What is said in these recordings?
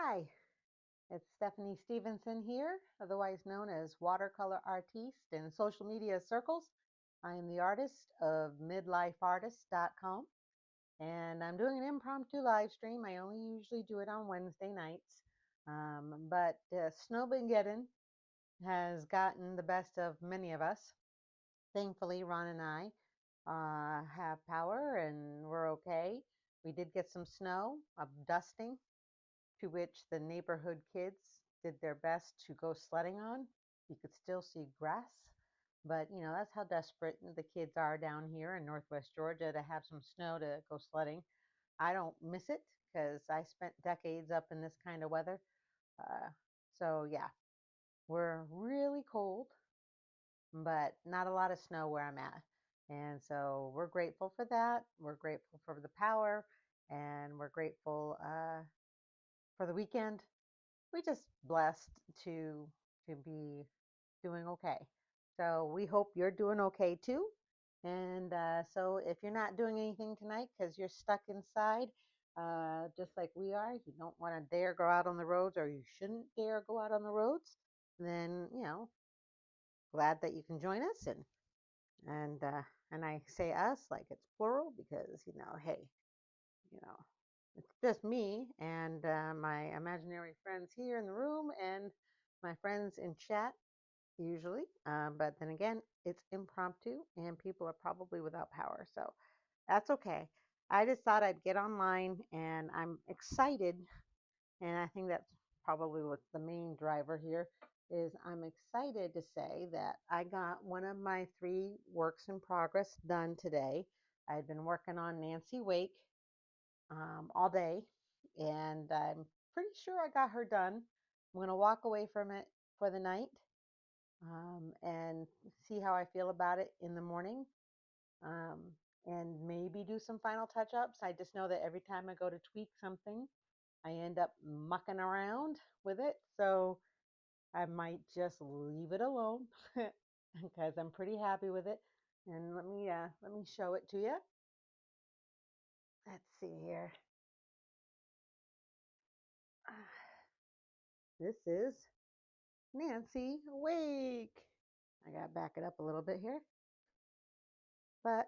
Hi, it's Stephanie Stevenson here, otherwise known as Watercolor Artiste in social media circles. I am the artist of midlifeartist.com, and I'm doing an impromptu live stream. I only usually do it on Wednesday nights, but snowmageddon has gotten the best of many of us. Thankfully, Ron and I have power and we're okay. We did get some snow, a dusting, to which the neighborhood kids did their best to go sledding on. You could still see grass, but that's how desperate the kids are down here in Northwest Georgia to have some snow to go sledding. I don't miss it because I spent decades up in this kind of weather. Uh, so yeah, we're really cold, but not a lot of snow where I'm at. And so we're grateful for that. We're grateful for the power, and we're grateful for the weekend. We're just blessed to be doing okay. So we hope you're doing okay too. And so if you're not doing anything tonight because you're stuck inside, just like we are, you don't want to dare go out on the roads, or you shouldn't dare go out on the roads, then glad that you can join us. And I say us like it's plural because hey, you know, it's just me and my imaginary friends here in the room and my friends in chat usually. But then again, it's impromptu and people are probably without power. So that's okay. I just thought I'd get online and I'm excited. And I think that's probably what's the main driver here is I'm excited to say that I got one of my 3 works in progress done today. I had been working on Nancy Wake all day, and I'm pretty sure I got her done. I'm going to walk away from it for the night and see how I feel about it in the morning, um, and maybe do some final touch ups. I just know that every time I go to tweak something, I end up mucking around with it. So I might just leave it alone because I'm pretty happy with it. And let me show it to you. Let's see here. This is Nancy Wake. I got to back it up a little bit here, but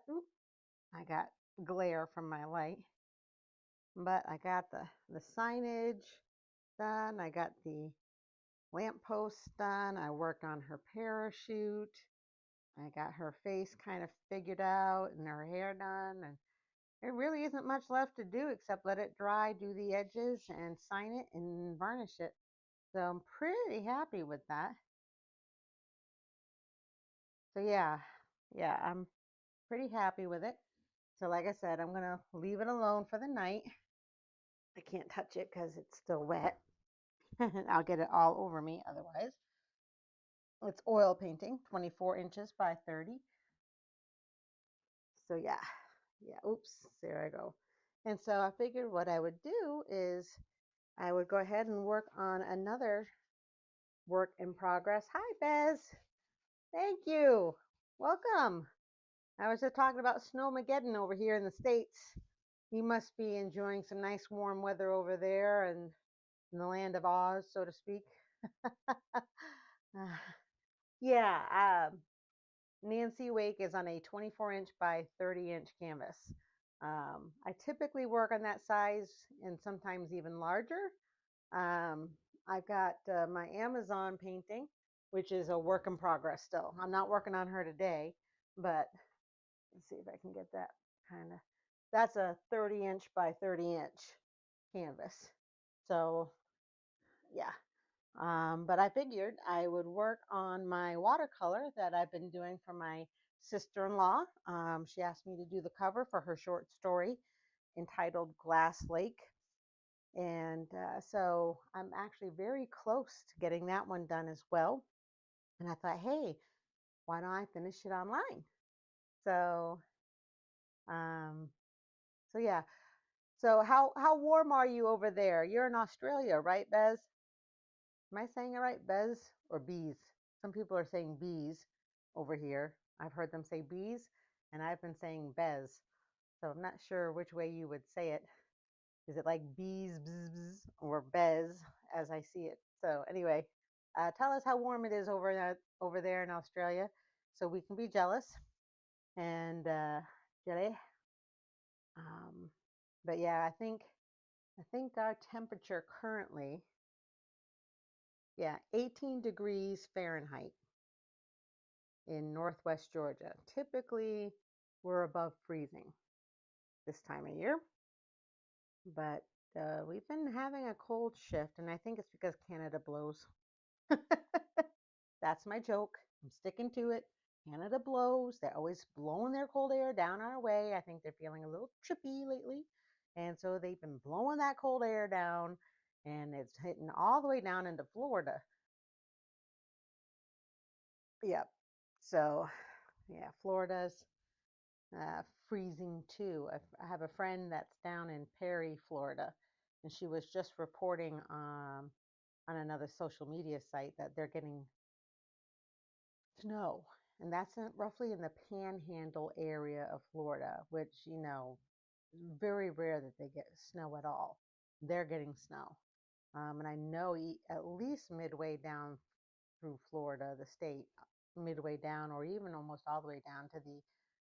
I got glare from my light. But I got the signage done. I got the lampposts done. I worked on her parachute. I got her face kind of figured out and her hair done. And there really isn't much left to do except let it dry, do the edges, and sign it and varnish it. So I'm pretty happy with that. So yeah, I'm pretty happy with it. So like I said, I'm gonna leave it alone for the night. I can't touch it because it's still wet. I'll get it all over me otherwise. It's oil painting, 24 inches by 30. So yeah, oops, there I go. And so I figured what I would do is I would go ahead and work on another work in progress. Hi, Bez. Thank you. Welcome. I was just talking about snowmageddon over here in the States. You must be enjoying some nice warm weather over there and in the land of Oz, so to speak. Yeah, Nancy Wake is on a 24-inch by 30-inch canvas. I typically work on that size and sometimes even larger. Um, I've got my Amazon painting, which is a work in progress still. I'm not working on her today, but let's see if I can get that kind of. That's a 30-inch by 30-inch canvas. So yeah, but I figured I would work on my watercolor that I've been doing for my sister-in-law. She asked me to do the cover for her short story entitled Glass Lake. And so I'm actually very close to getting that one done as well. And I thought, hey, why don't I finish it online? So, um, so yeah. So how warm are you over there? You're in Australia, right, Bez? Am I saying it right, Bez or bees? Some people are saying bees over here. I've heard them say bees, and I've been saying Bez. So I'm not sure which way you would say it. is it like bees, bzz, bzz, or bez, as I see it? So anyway, tell us how warm it is over there in Australia, so we can be jealous and jelly. Um, but yeah, I think our temperature currently, yeah, 18 degrees Fahrenheit in Northwest Georgia. Typically, we're above freezing this time of year, but we've been having a cold shift, and I think it's because Canada blows. That's my joke. I'm sticking to it. Canada blows. They're always blowing their cold air down our way. I think they're feeling a little trippy lately. And so they've been blowing that cold air down, and it's hitting all the way down into Florida. Yep. So, yeah, Florida's freezing too. I have a friend that's down in Perry, Florida, and she was just reporting on another social media site that they're getting snow. And that's roughly in the panhandle area of Florida, which, very rare that they get snow at all. They're getting snow. And I know at least midway down through Florida, the state, midway down, or even almost all the way down to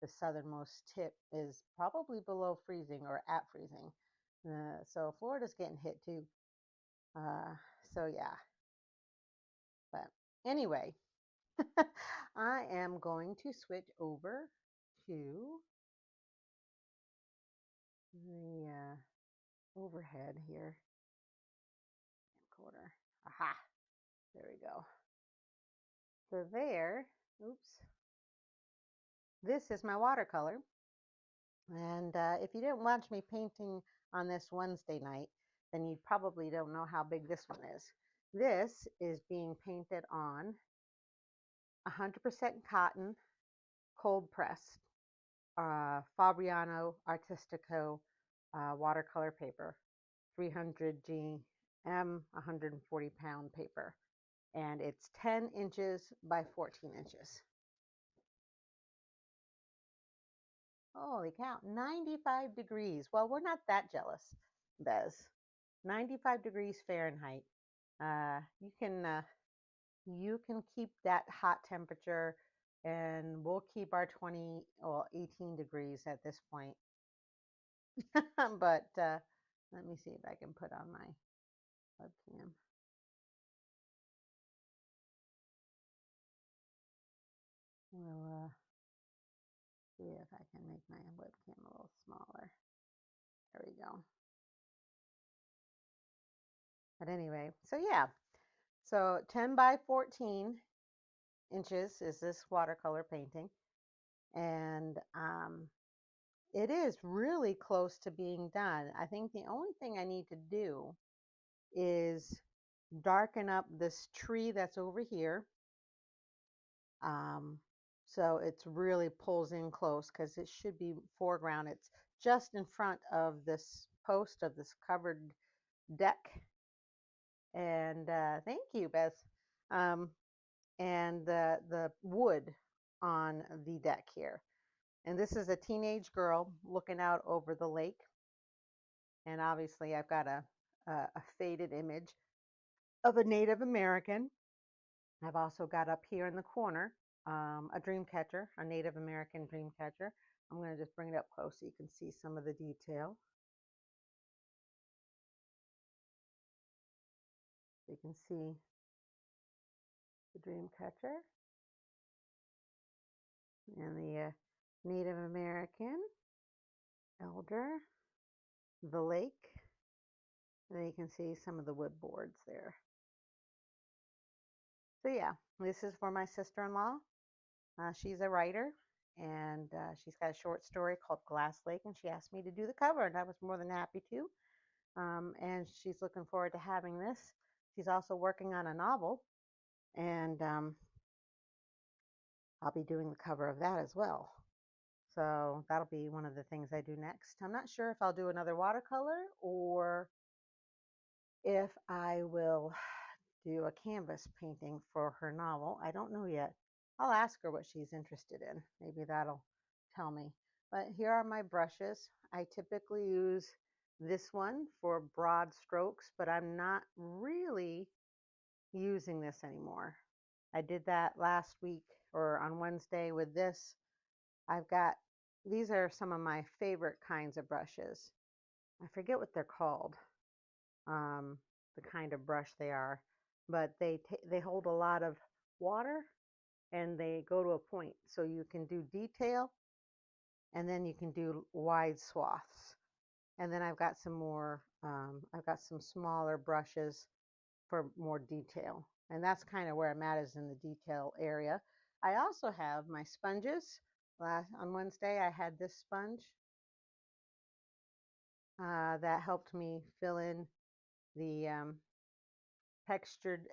the southernmost tip is probably below freezing or at freezing. So Florida's getting hit too. Uh, so yeah, but anyway, I am going to switch over to the overhead here. Quarter. Aha, there we go. So there, oops, this is my watercolor. And if you didn't watch me painting on this Wednesday night, then you probably don't know how big this one is. This is being painted on 100% cotton, cold pressed, Fabriano Artistico watercolor paper, 300 GM, 140-pound paper. And it's 10 inches by 14 inches. Holy cow, 95 degrees. Well, we're not that jealous, Bez. 95 degrees Fahrenheit. You can keep that hot temperature, and we'll keep our 18 degrees at this point. But let me see if I can put on my webcam. We'll see if I can make my webcam a little smaller. There we go. But anyway, so yeah, so 10 by 14 inches is this watercolor painting, and it is really close to being done. I think the only thing I need to do is darken up this tree that's over here, so it's really pulls in close, because it should be foreground. It's just in front of this post of this covered deck. And thank you, Beth. Um, and the wood on the deck here. And this is a teenage girl looking out over the lake. And obviously I've got a faded image of a Native American. I've also got up here in the corner a dream catcher, a Native American dream catcher. I'm going to just bring it up close so you can see some of the detail. So you can see the dream catcher and the Native American elder, the lake, and then you can see some of the wood boards there. So yeah, this is for my sister-in-law. She's a writer, and she's got a short story called Glass Lake, and she asked me to do the cover, and I was more than happy to. And she's looking forward to having this. She's also working on a novel, and I'll be doing the cover of that as well. So that'll be one of the things I do next. I'm not sure if I'll do another watercolor or if I will do a canvas painting for her novel. I don't know yet. I'll ask her what she's interested in. Maybe that'll tell me. But here are my brushes. I typically use this one for broad strokes, but I'm not really using this anymore. I did that last week or on Wednesday with this. These are some of my favorite kinds of brushes. I forget what they're called, the kind of brush they are, but they hold a lot of water and they go to a point. So you can do detail and then you can do wide swaths. And then I've got some more, I've got some smaller brushes for more detail. And that's kind of where I'm at, is in the detail area. I also have my sponges. On Wednesday, I had this sponge that helped me fill in the textured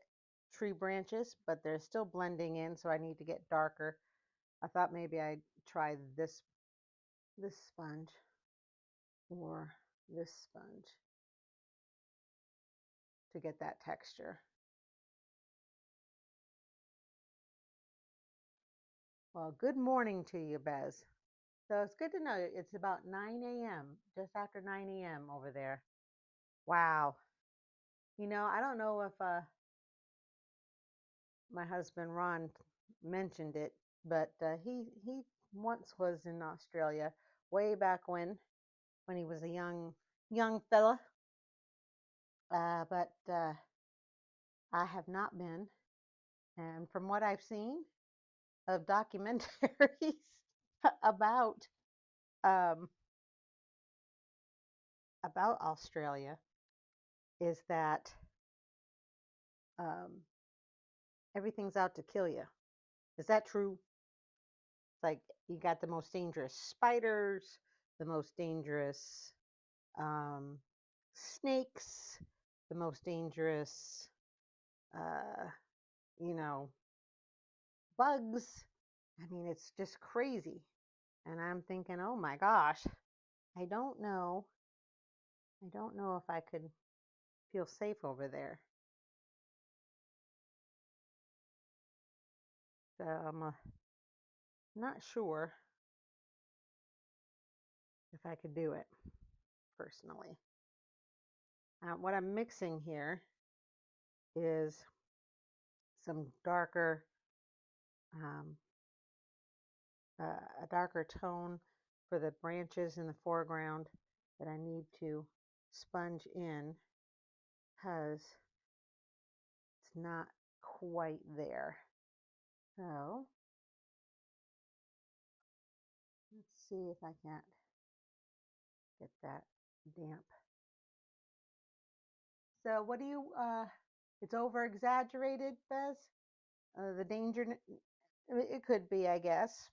tree branches, but they're still blending in, so I need to get darker. I thought maybe I'd try this sponge or this sponge to get that texture. Well, good morning to you, Bez. So it's good to know it's about 9 a.m., just after 9 a.m. over there. Wow. I don't know if my husband Ron mentioned it, but he once was in Australia way back when he was a young fella. But I have not been, and from what I've seen of documentaries about um, about Australia, is that um, everything's out to kill you. Is that true? It's like you got the most dangerous spiders, the most dangerous um, snakes, the most dangerous, uh, you know, bugs. I mean, it's just crazy. And I'm thinking, oh my gosh, I don't know. I don't know if I could feel safe over there. So I'm not sure if I could do it personally. What I'm mixing here is some darker, um, a darker tone for the branches in the foreground that I need to sponge in, because it's not quite there. So let's see if I can't get that damp. So what do you, it's over exaggerated, Bez? The danger, it could be, I guess.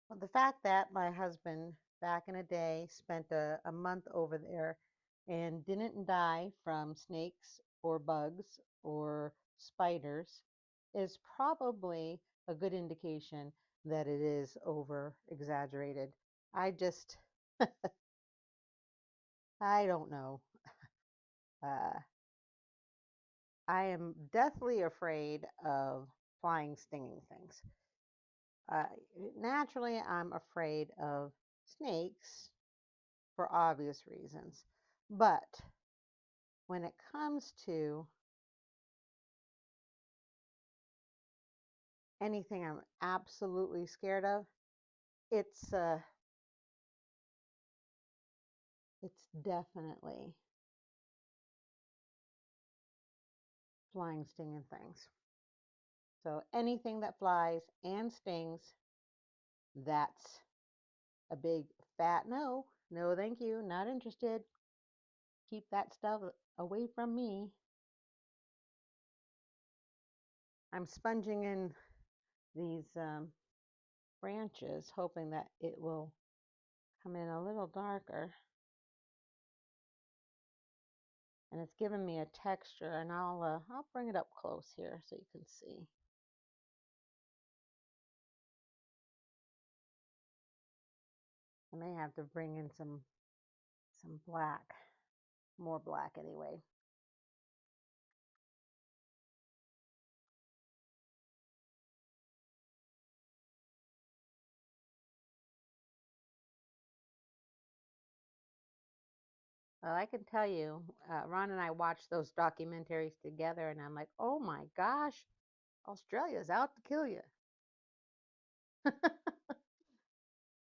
Well, the fact that my husband back in a day spent a month over there and didn't die from snakes or bugs or spiders is probably a good indication that it is over exaggerated. I just, I don't know. Uh, I am deathly afraid of flying, stinging things. Uh, Naturally, I'm afraid of snakes for obvious reasons. But when it comes to anything I'm absolutely scared of, it's it's definitely flying, stinging things. So anything that flies and stings, that's a big fat no. No, thank you. Not interested. Keep that stuff away from me. I'm sponging in these branches, hoping that it will come in a little darker. And it's given me a texture, and I'll bring it up close here so you can see. I may have to bring in some black, more black anyway. I can tell you, Ron and I watched those documentaries together, and I'm like, oh my gosh, Australia's out to kill you.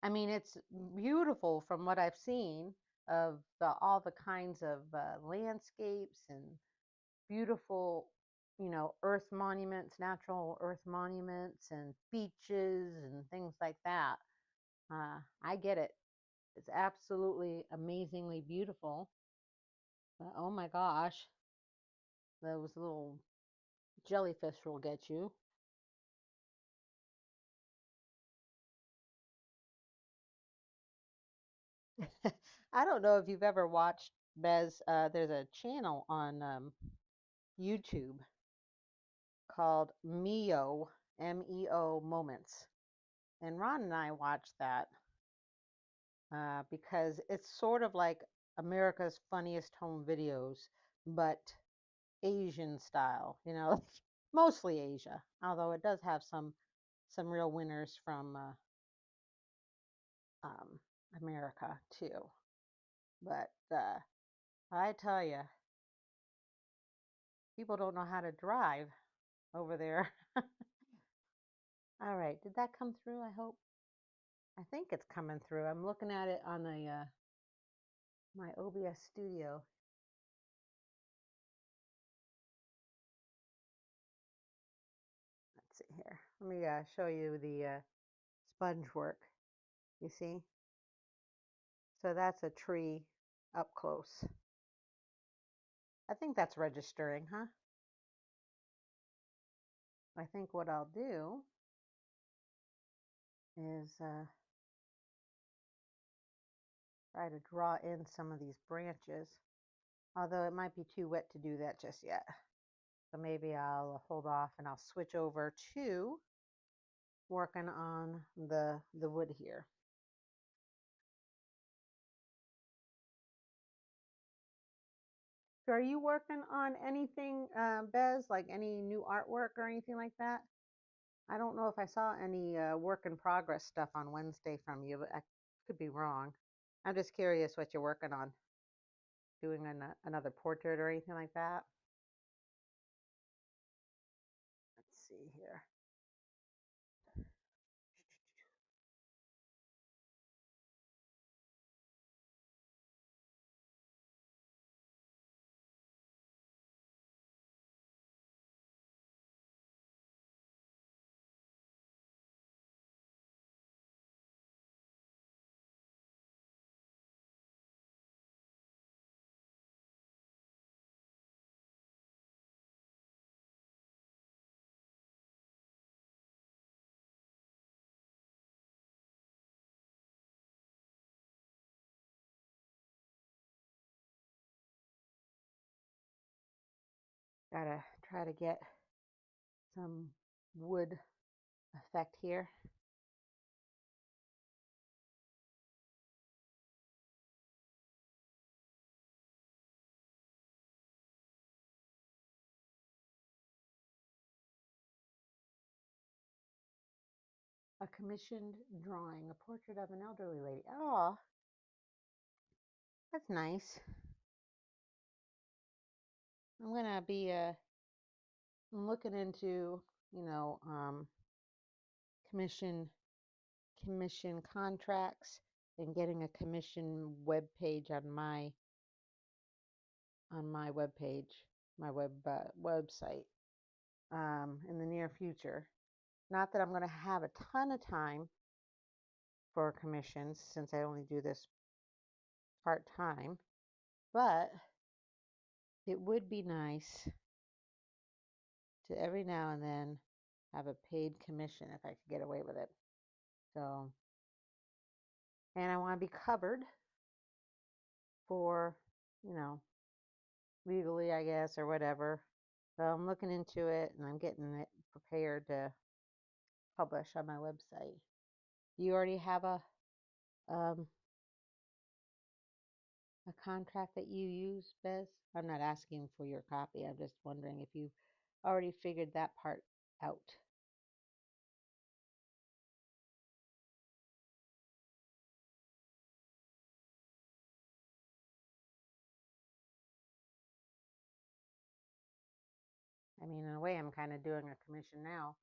I mean, it's beautiful from what I've seen of all the kinds of landscapes and beautiful, earth monuments, natural earth monuments, and beaches and things like that. I get it. It's absolutely amazingly beautiful. But oh my gosh, those little jellyfish will get you. I don't know if you've ever watched Bez. There's a channel on YouTube called MEO Moments, and Ron and I watched that because it's sort of like America's Funniest Home Videos, but Asian style. Mostly Asia, although it does have some real winners from um, America too. But I tell you, people don't know how to drive over there. All right, did that come through? I hope. I think it's coming through. I'm looking at it on the my OBS studio. Let's see here. Let me show you the sponge work. You see? So that's a tree up close. I think that's registering, huh? I think what I'll do is try to draw in some of these branches, although it might be too wet to do that just yet. So maybe I'll hold off and I'll switch over to working on the wood here. So are you working on anything, Bez, like any new artwork or anything like that? I don't know if I saw any work in progress stuff on Wednesday from you, but I could be wrong. I'm just curious what you're working on. Doing another portrait or anything like that? Let's see here. Gotta try to get some wood effect here. A commissioned drawing, a portrait of an elderly lady. Oh, that's nice. I'm gonna be looking into, you know, commission contracts and getting a commission web page on my web page, my website in the near future. Not that I'm going to have a ton of time for commissions since I only do this part time, but it would be nice to every now and then have a paid commission if I could get away with it. So, and I want to be covered for, you know, legally, I guess, or whatever. So I'm looking into it and I'm getting it prepared to publish on my website. You already have um, a contract that you use, Bez? I'm not asking for your copy. I'm just wondering if you already figured that part out. I mean, in a way, I'm kind of doing a commission now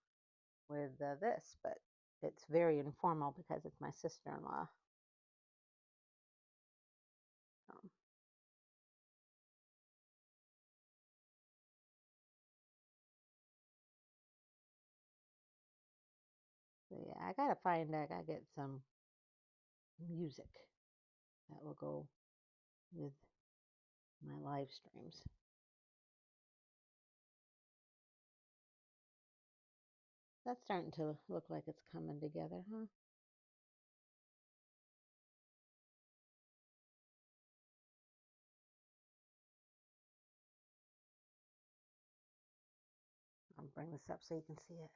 with this, but it's very informal because it's my sister-in-law. So yeah, I gotta get some music that will go with my live streams. That's starting to look like it's coming together, huh? I'll bring this up so you can see it.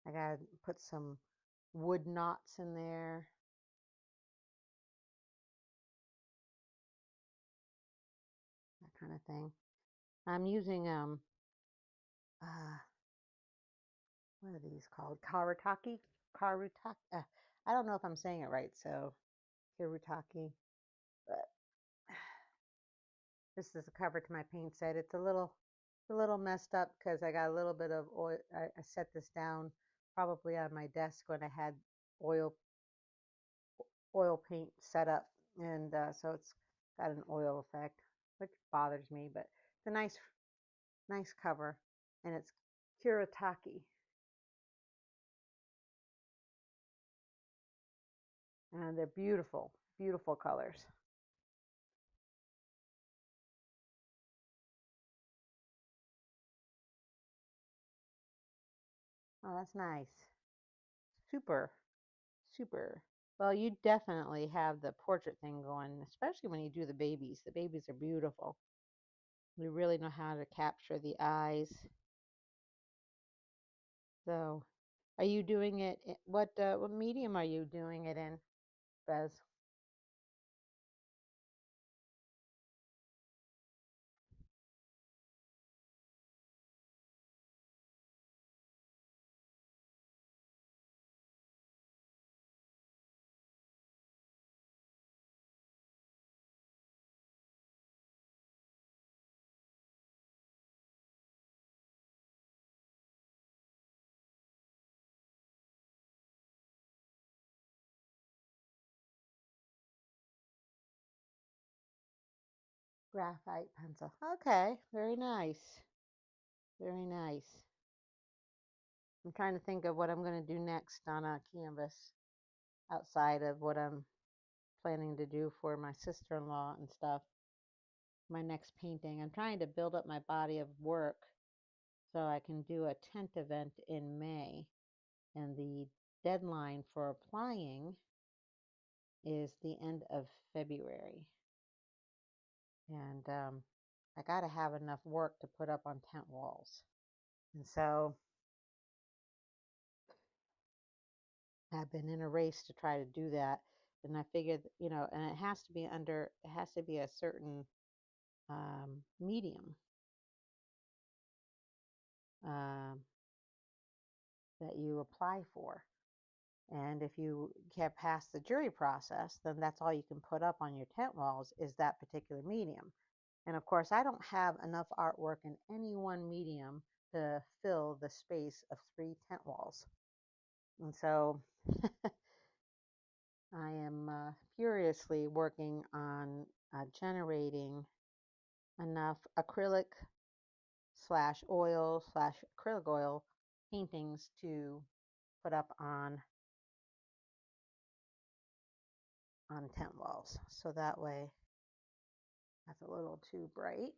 I gotta put some wood knots in there. That kind of thing. I'm using uh what are these called? Karutaki. I don't know if I'm saying it right, so Karutaki. But this is a cover to my paint set. It's a little messed up because I got a little bit of oil. I set this down probably on my desk when I had oil oil paint set up, and so it's got an oil effect, which bothers me. But it's a nice cover, and it's Kuretake, and they're beautiful colors. Oh, that's nice. Super, super. Well, you definitely have the portrait thing going, especially when you do the babies. The babies are beautiful. You really know how to capture the eyes. So, are you doing it? What medium are you doing it in, Bez? Graphite pencil. Okay, very nice. Very nice. I'm trying to think of what I'm going to do next on a canvas outside of what I'm planning to do for my sister-in-law and stuff. My next painting. I'm trying to build up my body of work so I can do a tent event in May. And the deadline for applying is the end of February. And I got to have enough work to put up on tent walls. And so I've been in a race to try to do that. And I figured, and it has to be a certain medium um, that you apply for. And if you get past the jury process, then that's all you can put up on your tent walls is that particular medium. And of course, I don't have enough artwork in any one medium to fill the space of 3 tent walls. And so I am furiously working on generating enough acrylic/oil/acrylic oil paintings to put up on tent walls. So that way, that's a little too bright.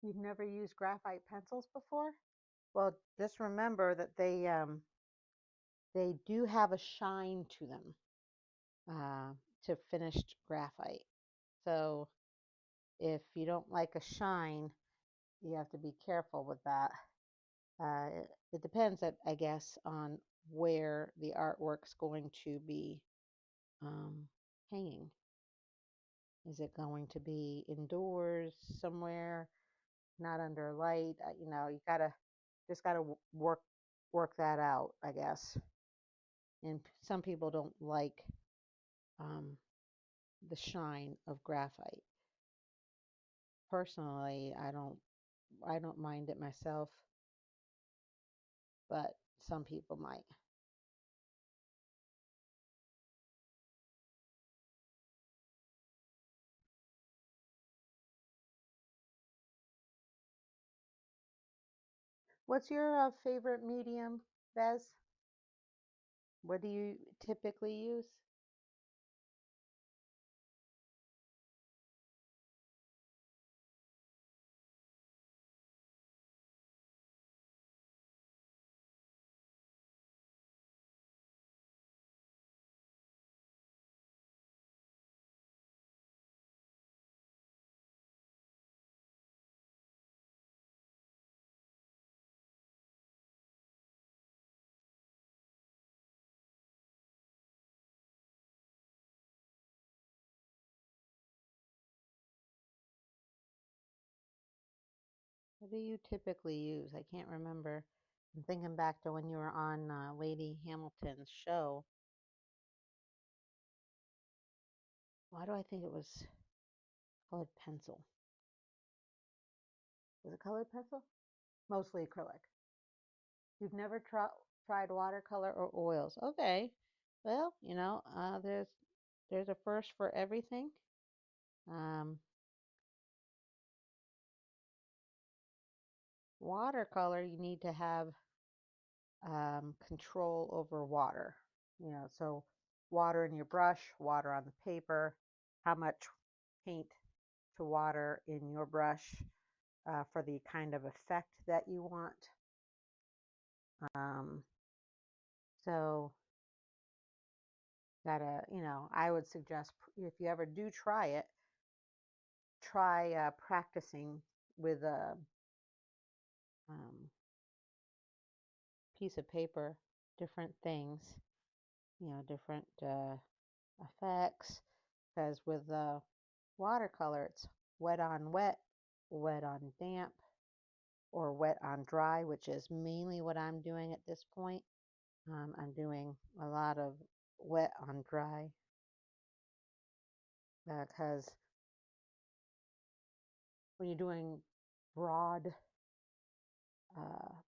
You've never used graphite pencils before? Well, just remember that they do have a shine to them. to finished graphite. So if you don't like a shine, you have to be careful with that. It depends, I guess, on where the artwork's going to be um, hanging. Is it going to be indoors somewhere, not under light? You gotta work that out, I guess. And some people don't like um, the shine of graphite. Personally, I don't mind it myself, but some people might. What's your favorite medium, Bez? What do you typically use? What do you typically use? I can't remember. I'm thinking back to when you were on Lady Hamilton's show. Why do I think it was colored pencil? Was it colored pencil? Mostly acrylic. You've never tried watercolor or oils. Okay. Well, there's a first for everything. Um, Watercolor, you need to have control over water. So water in your brush, water on the paper, how much paint to water in your brush for the kind of effect that you want. Um, so I would suggest if you ever do try it, try practicing with a um, piece of paper, different things, different effects. Because with watercolor, it's wet on wet, wet on damp, or wet on dry, which is mainly what I'm doing at this point. I'm doing a lot of wet on dry because when you're doing broad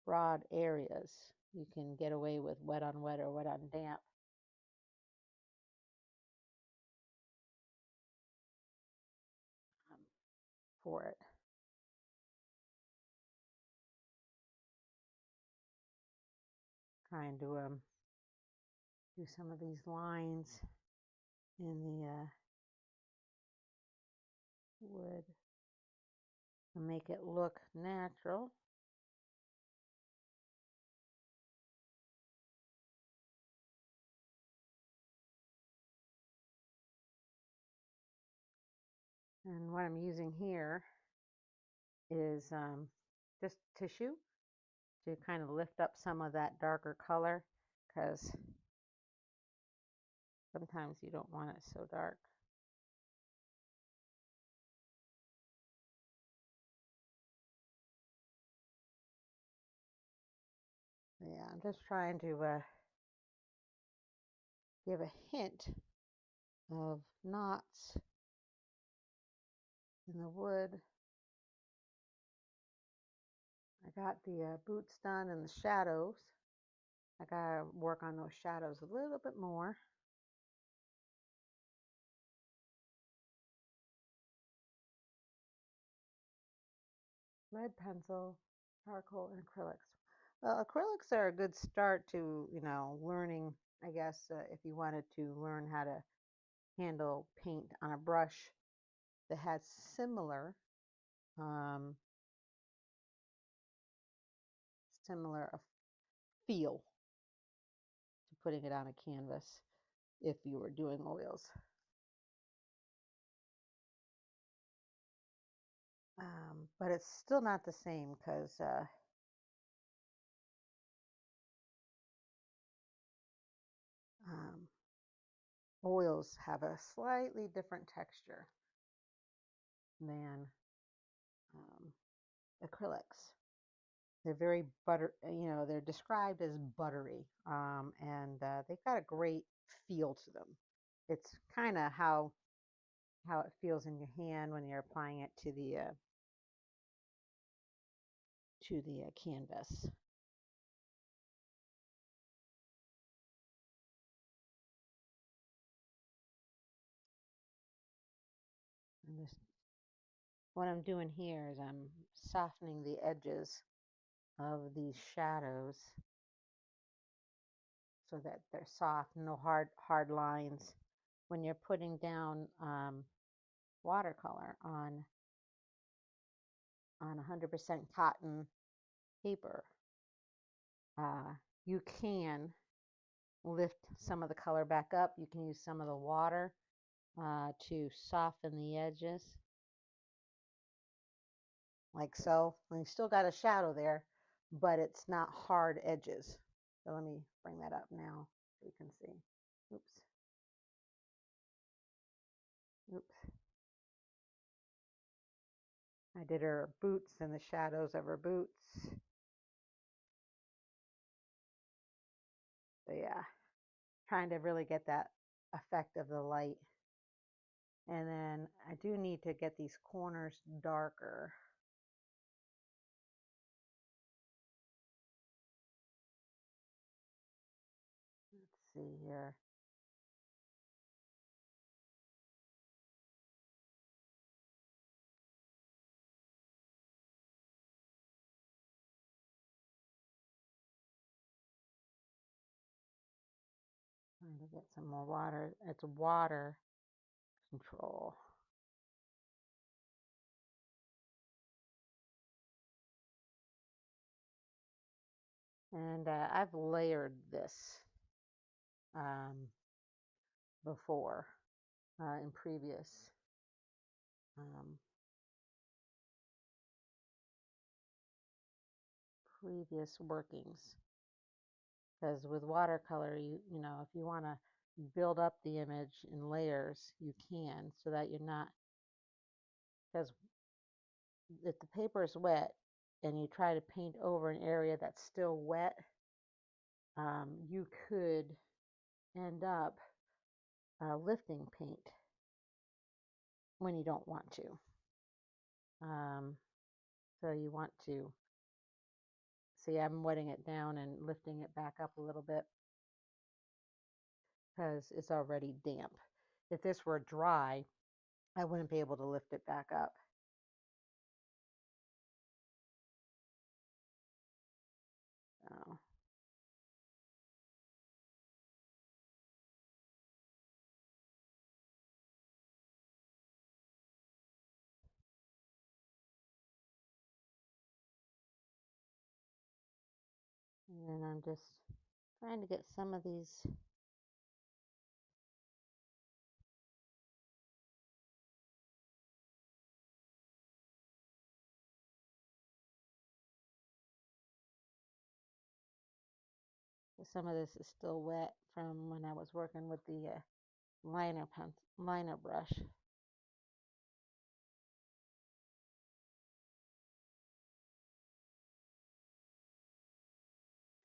broad areas, you can get away with wet on wet or wet on damp um, for it. Trying to do some of these lines in the wood and make it look natural. And what I'm using here is just tissue to kind of lift up some of that darker color because sometimes you don't want it so dark. Yeah, I'm just trying to give a hint of knots in the wood. I got the boots done and the shadows. I gotta work on those shadows a little bit more. Lead pencil, charcoal, and acrylics. Well, acrylics are a good start to, learning, I guess, if you wanted to learn how to handle paint on a brush that has similar um, similar feel to putting it on a canvas. if you were doing oils. But it's still not the same because oils have a slightly different texture than acrylics. They're very they're described as buttery, and they've got a great feel to them. It's kind of how it feels in your hand when you're applying it to the canvas. And this, what I'm doing here is I'm softening the edges of these shadows so that they're soft, no hard lines. When you're putting down watercolor on 100% cotton paper, you can lift some of the color back up. You can use some of the water to soften the edges, like so. And you still got a shadow there, but it's not hard edges. So let me bring that up now so you can see. Oops. Oops. I did her boots and the shadows of her boots. So yeah, trying to really get that effect of the light. And then I do need to get these corners darker. Let's see here. Trying to get some more water. It's water control. And I've layered this before in um, previous workings. Because with watercolor, you know, if you want to build up the image in layers, you can, so that you're not, because if the paper is wet and you try to paint over an area that's still wet, you could end up lifting paint when you don't want to. So you want to see, I'm wetting it down and lifting it back up a little bit because it's already damp. If this were dry, I wouldn't be able to lift it back up. So. And then I'm just trying to get some of these some of this is still wet from when I was working with the liner brush.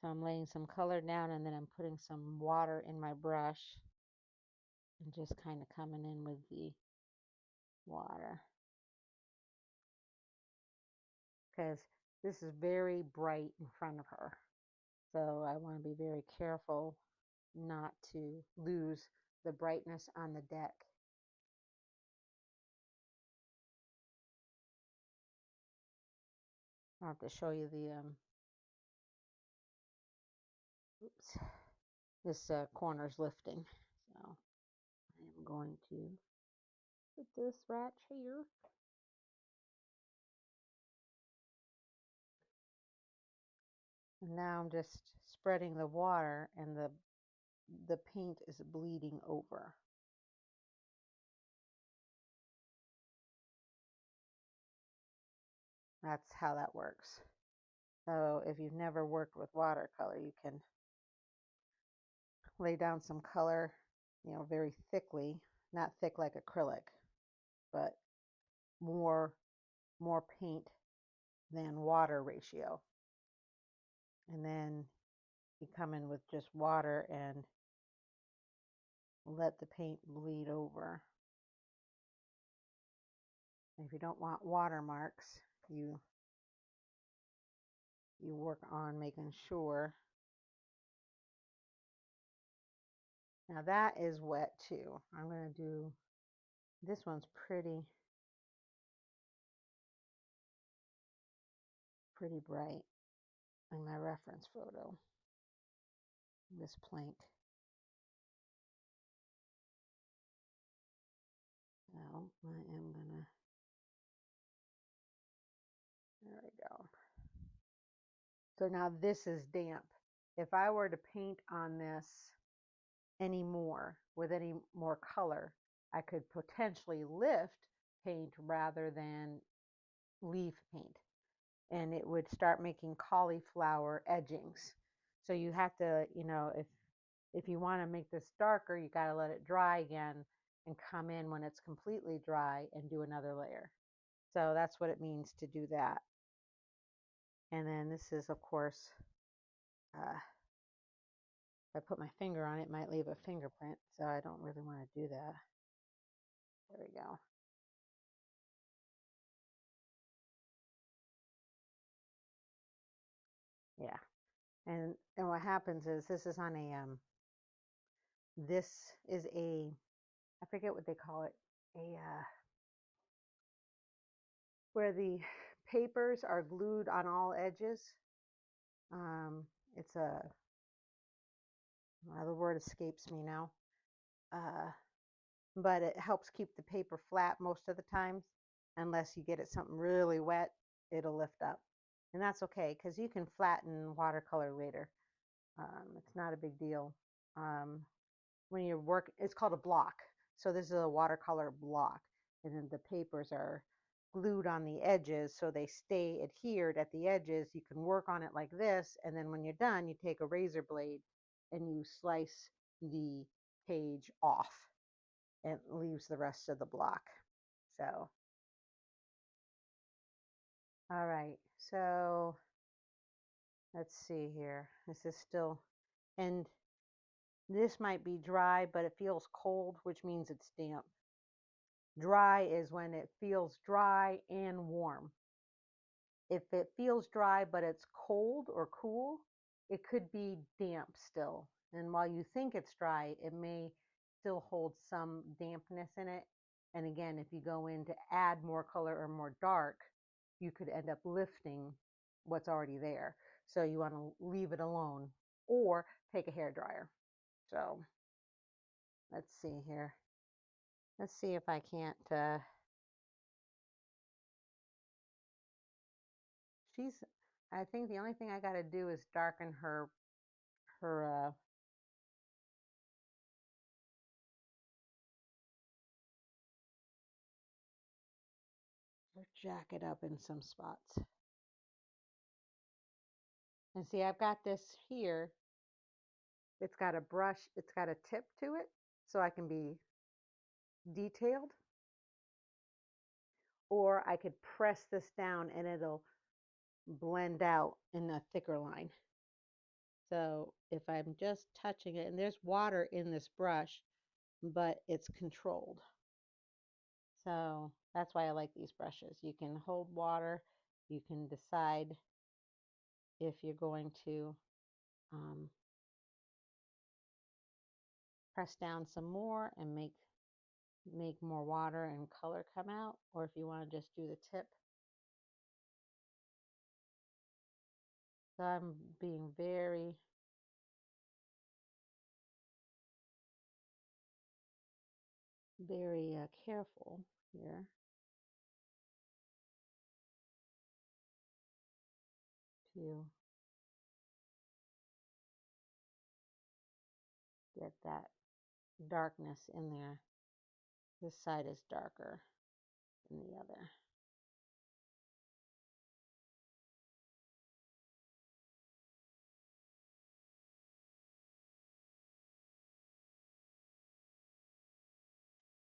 So I'm laying some color down and then I'm putting some water in my brush and just kind of coming in with the water. Because this is very bright in front of her. So I want to be very careful not to lose the brightness on the deck. I'll have to show you the, oops, this corner's lifting. So I am going to put this right here. And now I'm just spreading the water and the the paint is bleeding over. That's how that works. So if you've never worked with watercolor, you can lay down some color, very thickly, not thick like acrylic, but more paint than water ratio. And then you come in with just water and let the paint bleed over. If you don't want watermarks, you work on making sure. Now that is wet too. I'm going to do, this one's pretty bright in my reference photo, this plank. So I am gonna, there we go. So now this is damp. If I were to paint on this anymore with any more color, I could potentially lift paint rather than leave paint, and it would start making cauliflower edgings. So you have to, if you want to make this darker, you got to let it dry again and come in when it's completely dry and do another layer. So that's what it means to do that. And then this is, of course, if I put my finger on it, it might leave a fingerprint, so I don't really want to do that. There we go. Yeah. And what happens is, this is on a, this is a, I forget what they call it, a, where the papers are glued on all edges. It's a, the word escapes me now, but it helps keep the paper flat most of the time. Unless you get it something really wet, it'll lift up. And that's okay, because you can flatten watercolor later. It's not a big deal. When you're working, it's called a block. So this is a watercolor block, and then the papers are glued on the edges so they stay adhered at the edges. You can work on it like this, and then when you're done, you take a razor blade and you slice the page off, and it leaves the rest of the block. So, all right, so let's see here. This is still, and this might be dry, but it feels cold, which means it's damp. Dry is when it feels dry and warm. If it feels dry, but it's cold or cool, it could be damp still. And while you think it's dry, it may still hold some dampness in it. And again, if you go in to add more color or more dark, you could end up lifting what's already there. So you want to leave it alone or take a hair dryer. So let's see here. Let's see if I can't, I think the only thing I got to do is darken her or jacket up in some spots. And see, I've got this here. It's got a brush, it's got a tip to it, so I can be detailed. Or I could press this down and it'll blend out in a thicker line. So if I'm just touching it, and there's water in this brush, but it's controlled. So that's why I like these brushes. You can hold water. You can decide if you're going to press down some more and make more water and color come out, or if you want to just do the tip. So I'm being very careful here to get that darkness in there. This side is darker than the other.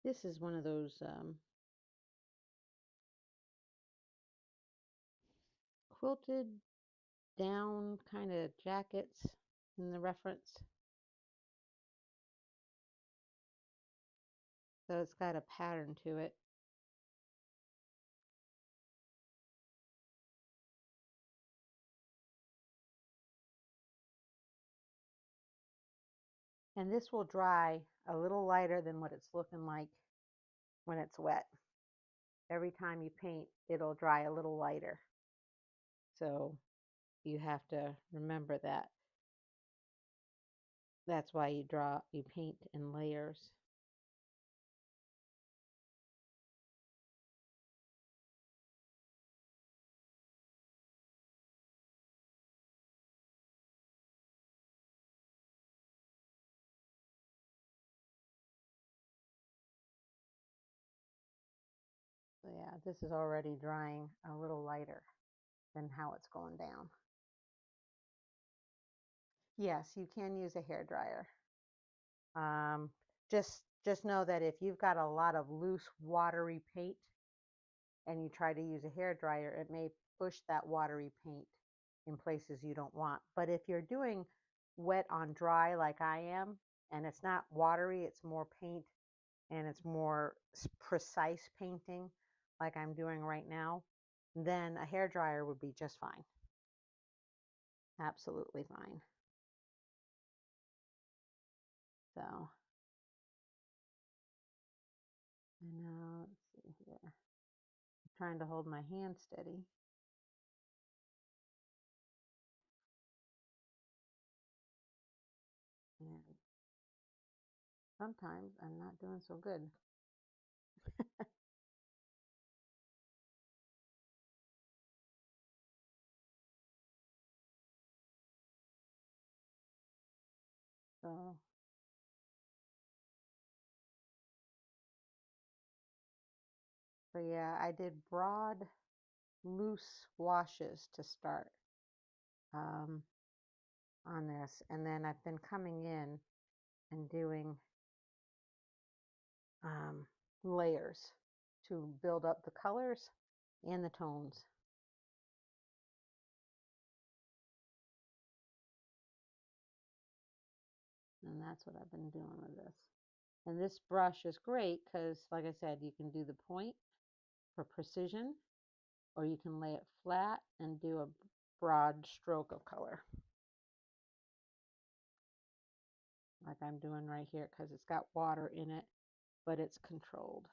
This is one of those quilted down kind of jackets in the reference. So it's got a pattern to it. And this will dry a little lighter than what it's looking like when it's wet. Every time you paint, it'll dry a little lighter. So you have to remember that. That's why you paint in layers. So yeah, this is already drying a little lighter than how it's going down. Yes, you can use a hair dryer. Um, just know that if you've got a lot of loose, watery paint and you try to use a hair dryer, it may push that watery paint in places you don't want. But if you're doing wet on dry like I am, and it's not watery, it's more paint and it's more precise painting like I'm doing right now, then a hair dryer would be just fine. Absolutely fine. So, and now let's see here. I'm trying to hold my hand steady. And sometimes I'm not doing so good. So, so yeah, I did broad, loose washes to start um, on this. And then I've been coming in and doing layers to build up the colors and the tones. And that's what I've been doing with this. And this brush is great because, like I said, you can do the point for precision, or you can lay it flat and do a broad stroke of color. Like I'm doing right here because it's got water in it, but it's controlled.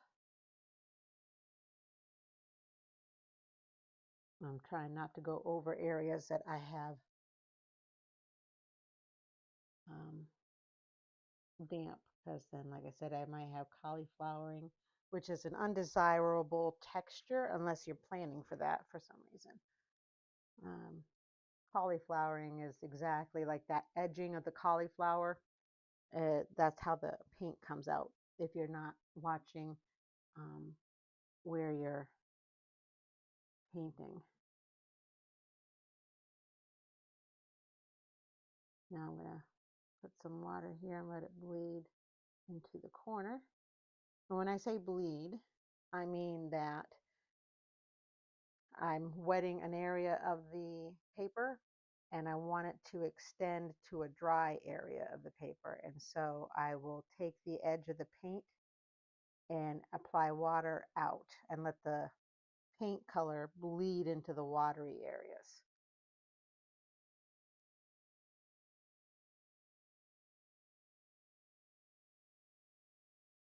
I'm trying not to go over areas that I have damp, because then, like I said, I might have cauliflowering, which is an undesirable texture unless you're planning for that for some reason. Cauliflowering is exactly like that edging of the cauliflower. That's how the paint comes out if you're not watching where you're painting. Now I'm going to put some water here and let it bleed into the corner. And when I say bleed, I mean that I'm wetting an area of the paper and I want it to extend to a dry area of the paper. And so I will take the edge of the paint and apply water out and let the paint color bleed into the watery areas.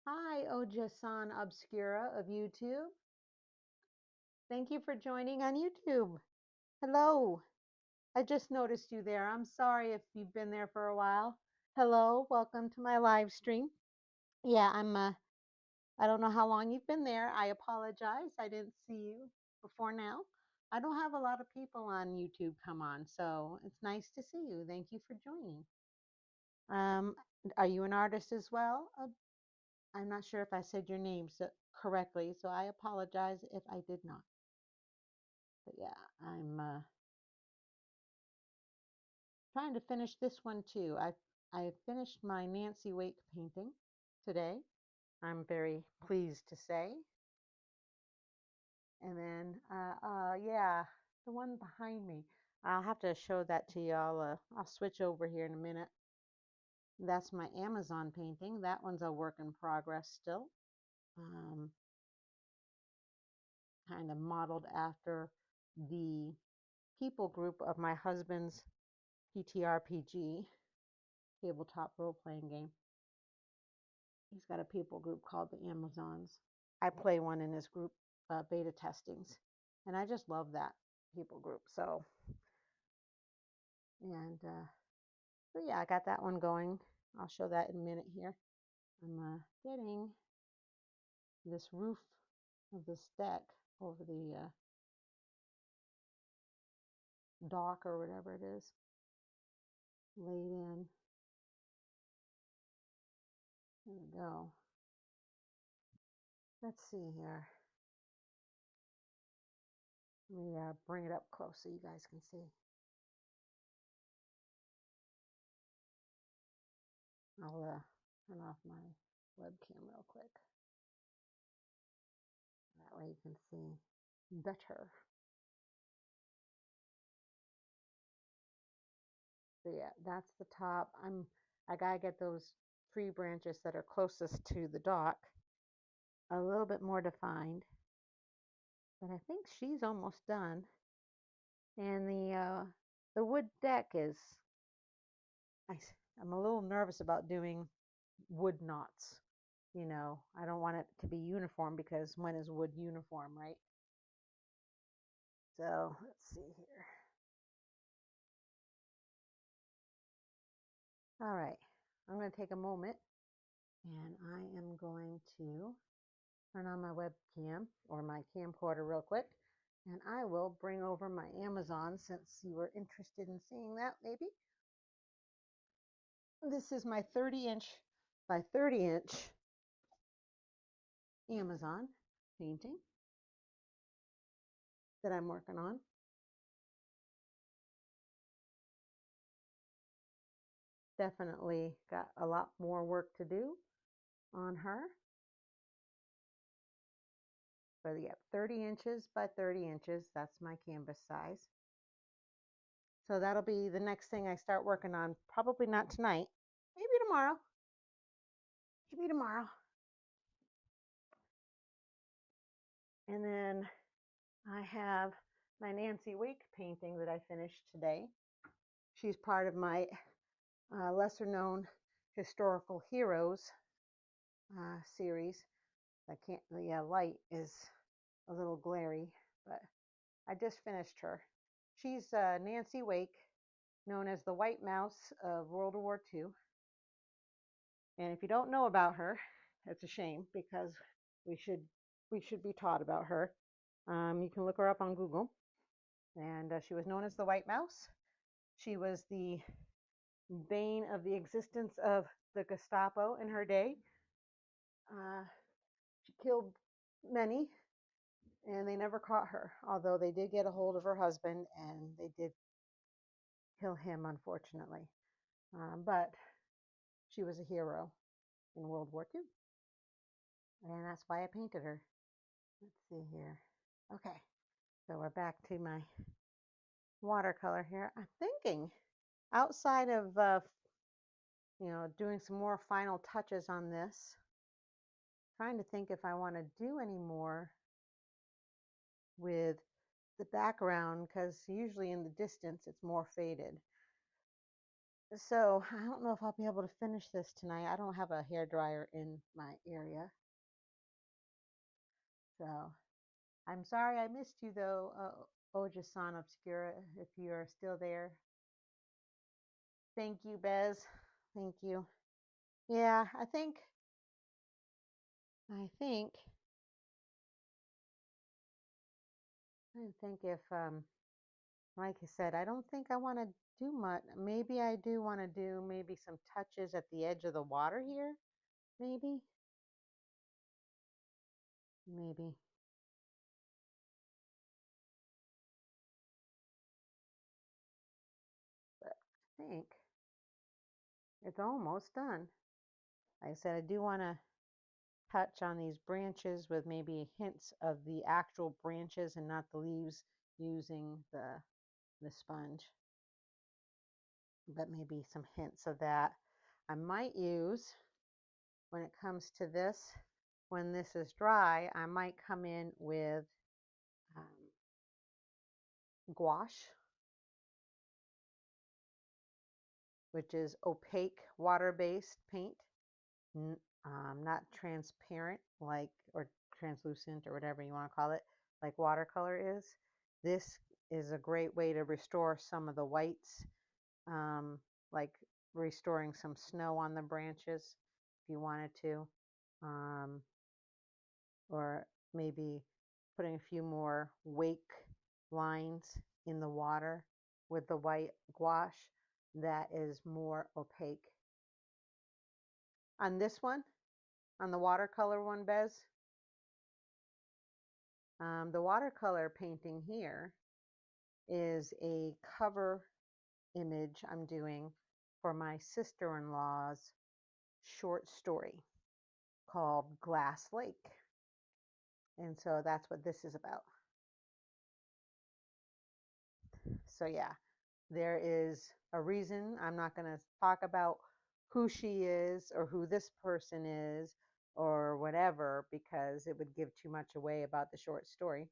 Hi, Oja-san Obscura of YouTube. Thank you for joining on YouTube. Hello. I just noticed you there. I'm sorry if you've been there for a while. Hello, welcome to my live stream. Yeah, I don't know how long you've been there. I apologize. I didn't see you before now. I don't have a lot of people on YouTube come on, so it's nice to see you. Thank you for joining. Um, are you an artist as well? I'm not sure if I said your name correctly, so I apologize if I did not. But yeah, I'm trying to finish this one too. I finished my Nancy Wake painting today. I'm very pleased to say. And then, yeah, the one behind me. I'll have to show that to y'all. I'll switch over here in a minute. That's my Amazon painting. That one's a work in progress still. Kind of modeled after the people group of my husband's PTRPG, tabletop role-playing game. He's got a people group called the Amazons. I play one in his group beta testings, and I just love that people group. So yeah, I got that one going. I'll show that in a minute here. I'm getting this roof of this deck over the dock or whatever it is laid in. There we go. Let's see here. Let me bring it up close so you guys can see. I'll turn off my webcam real quick. That way you can see better. So yeah, that's the top. I gotta get those tree branches that are closest to the dock a little bit more defined. But I think she's almost done. And the wood deck is, I'm a little nervous about doing wood knots. You know, I don't want it to be uniform because when is wood uniform, right? So let's see here. All right, I'm going to take a moment and I am going to turn on my webcam or my camcorder real quick, and I will bring over my Amazon since you were interested in seeing that maybe. This is my 30-inch by 30-inch Amazon painting that I'm working on. Definitely got a lot more work to do on her. But yeah, 30 inches by 30 inches, that's my canvas size. So that'll be the next thing I start working on. Probably not tonight, maybe tomorrow. Maybe tomorrow. And then I have my Nancy Wake painting that I finished today. She's part of my lesser known historical heroes series. The light is a little glary, but I just finished her. She's Nancy Wake, known as the White Mouse of World War II. And if you don't know about her, it's a shame because we should be taught about her. You can look her up on Google. And she was known as the White Mouse. She was the bane of the existence of the Gestapo in her day. She killed many, and they never caught her, although they did get a hold of her husband, and they did kill him, unfortunately. But she was a hero in World War II, and that's why I painted her. Let's see here. Okay, so we're back to my watercolor here. I'm thinking outside of doing some more final touches on this, trying to think if I want to do any more with the background, because usually in the distance it's more faded. So I don't know if I'll be able to finish this tonight. I don't have a hair dryer in my area. So I'm sorry I missed you though, Oja-san Obscura, if you're still there. Thank you, Bez. Thank you. Yeah, I think if like I said, I don't think I want to do much. Maybe I do want to do maybe some touches at the edge of the water here. Maybe. Maybe. But I think it's almost done. Like I said, I do want to touch on these branches with maybe hints of the actual branches and not the leaves using the sponge. But maybe some hints of that. I might use, when it comes to this, when this is dry, I might come in with gouache, which is opaque water-based paint, not transparent like, or translucent or whatever you want to call it, like watercolor is. This is a great way to restore some of the whites, like restoring some snow on the branches if you wanted to, or maybe putting a few more wake lines in the water with the white gouache that is more opaque. On this one, on the watercolor one, Bez, the watercolor painting here is a cover image I'm doing for my sister-in-law's short story called Glass Lake. And so that's what this is about. So yeah, there is a reason. I'm not going to talk about who she is or who this person is or whatever, because it would give too much away about the short story.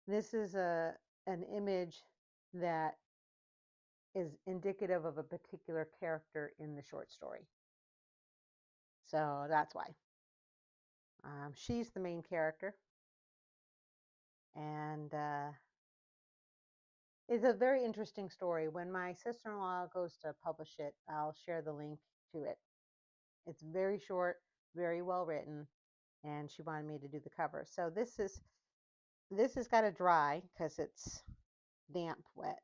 This is an image that is indicative of a particular character in the short story. So that's why. She's the main character. And it's a very interesting story. When my sister-in-law goes to publish it, I'll share the link to it. It's very short, very well written, and she wanted me to do the cover. So this has got to dry because it's damp wet,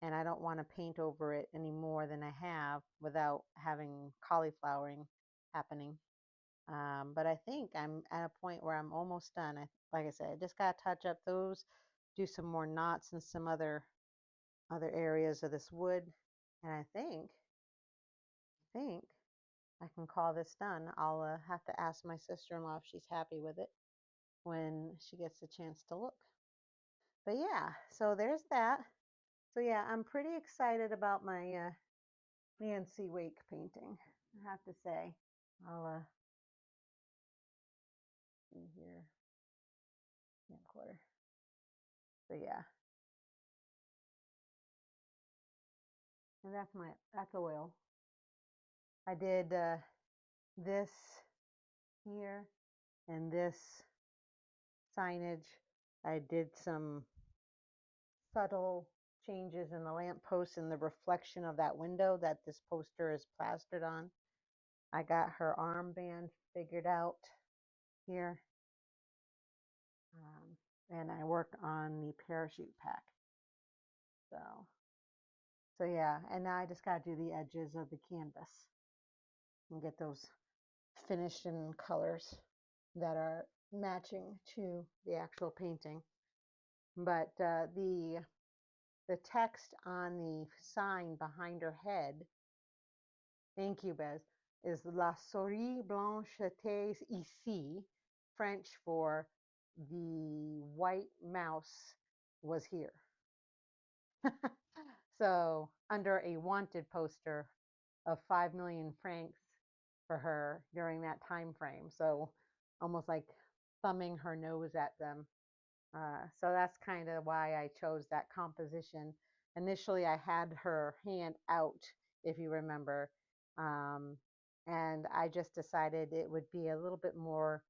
and I don't want to paint over it any more than I have without having cauliflowering happening. But I think I'm at a point where I'm almost done. Like I said, I just got to touch up those, do some more knots and some other areas of this wood, and I think I can call this done. I'll have to ask my sister-in-law if she's happy with it when she gets a chance to look. But yeah, so there's that. So yeah, I'm pretty excited about my Nancy Wake painting, I have to say. I'll see here, camcorder. So yeah, and that's oil. I did this here and this signage. I did some subtle changes in the lamppost and the reflection of that window that this poster is plastered on. I got her armband figured out here. And I worked on the parachute pack. So yeah, and now I just got to do the edges of the canvas and get those finished in colors that are matching to the actual painting. But the text on the sign behind her head, thank you, Bez, is La souris blanche était ici, French for the white mouse was here. So under a wanted poster of 5 million francs for her during that time frame. So almost like thumbing her nose at them. So that's kind of why I chose that composition. Initially, I had her hand out, if you remember, and I just decided it would be a little bit more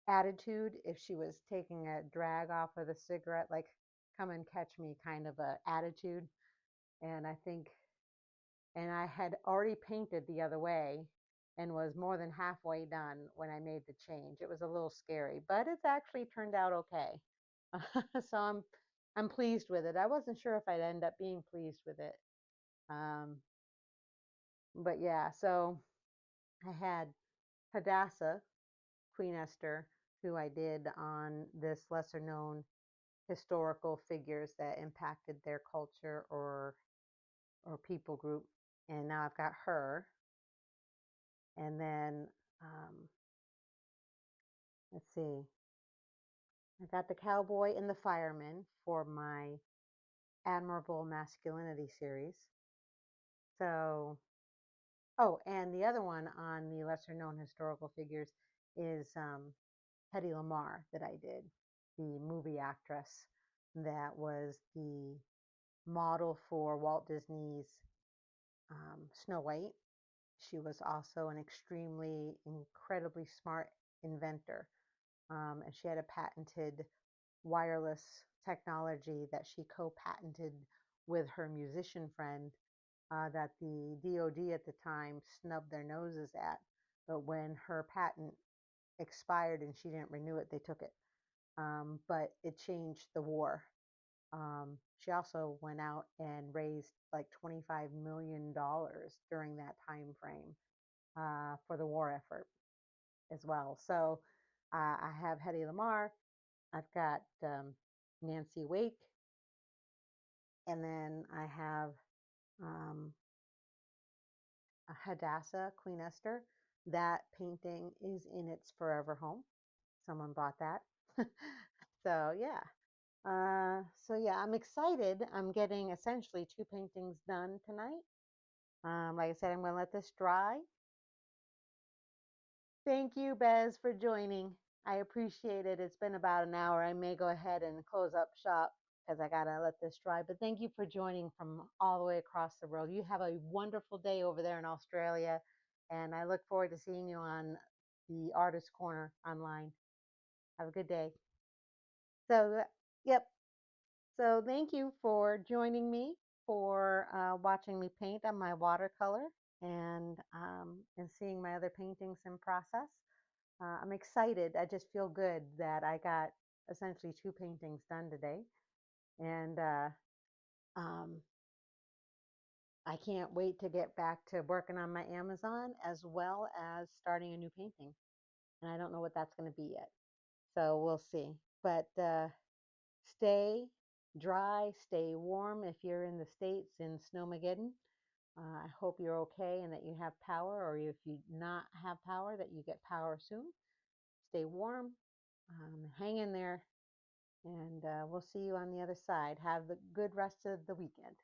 attitude if she was taking a drag off with a cigarette, like come and catch me kind of a attitude. And I had already painted the other way and was more than halfway done when I made the change. It was a little scary, but it's actually turned out okay. So I'm pleased with it. I wasn't sure if I'd end up being pleased with it. Um, but yeah, so I had Hadassah, Queen Esther, who I did on this lesser known historical figures that impacted their culture or people group. And now I've got her. And then let's see, I got the cowboy and the fireman for my Admirable Masculinity series. So, oh, and the other one on the lesser known historical figures is Hedy Lamarr that I did, the movie actress that was the model for Walt Disney's Snow White. She was also an extremely, incredibly smart inventor. And she had a patented wireless technology that she co patented with her musician friend that the DoD at the time snubbed their noses at. But when her patent expired and she didn't renew it, they took it. But it changed the war. She also went out and raised like $25 million during that time frame for the war effort as well. So I have Hedy Lamarr, I've got Nancy Wake, and then I have um, Hadassah, Queen Esther. That painting is in its forever home. Someone bought that. So yeah. So yeah, I'm excited. I'm getting essentially two paintings done tonight. Like I said, I'm going to let this dry. Thank you, Bez, for joining. I appreciate it. It's been about an hour. I may go ahead and close up shop because I got to let this dry. But thank you for joining from all the way across the world. You have a wonderful day over there in Australia. And I look forward to seeing you on the Artist Corner online. Have a good day. So, yep. So thank you for joining me for watching me paint on my watercolor and seeing my other paintings in process. I'm excited. I just feel good that I got essentially two paintings done today. And um, I can't wait to get back to working on my Amazon as well as starting a new painting. And I don't know what that's going to be yet. So we'll see. But stay dry, stay warm if you're in the States in snowmageddon. I hope you're okay and that you have power, or if you not have power, that you get power soon. Stay warm, hang in there, and we'll see you on the other side. Have the good rest of the weekend.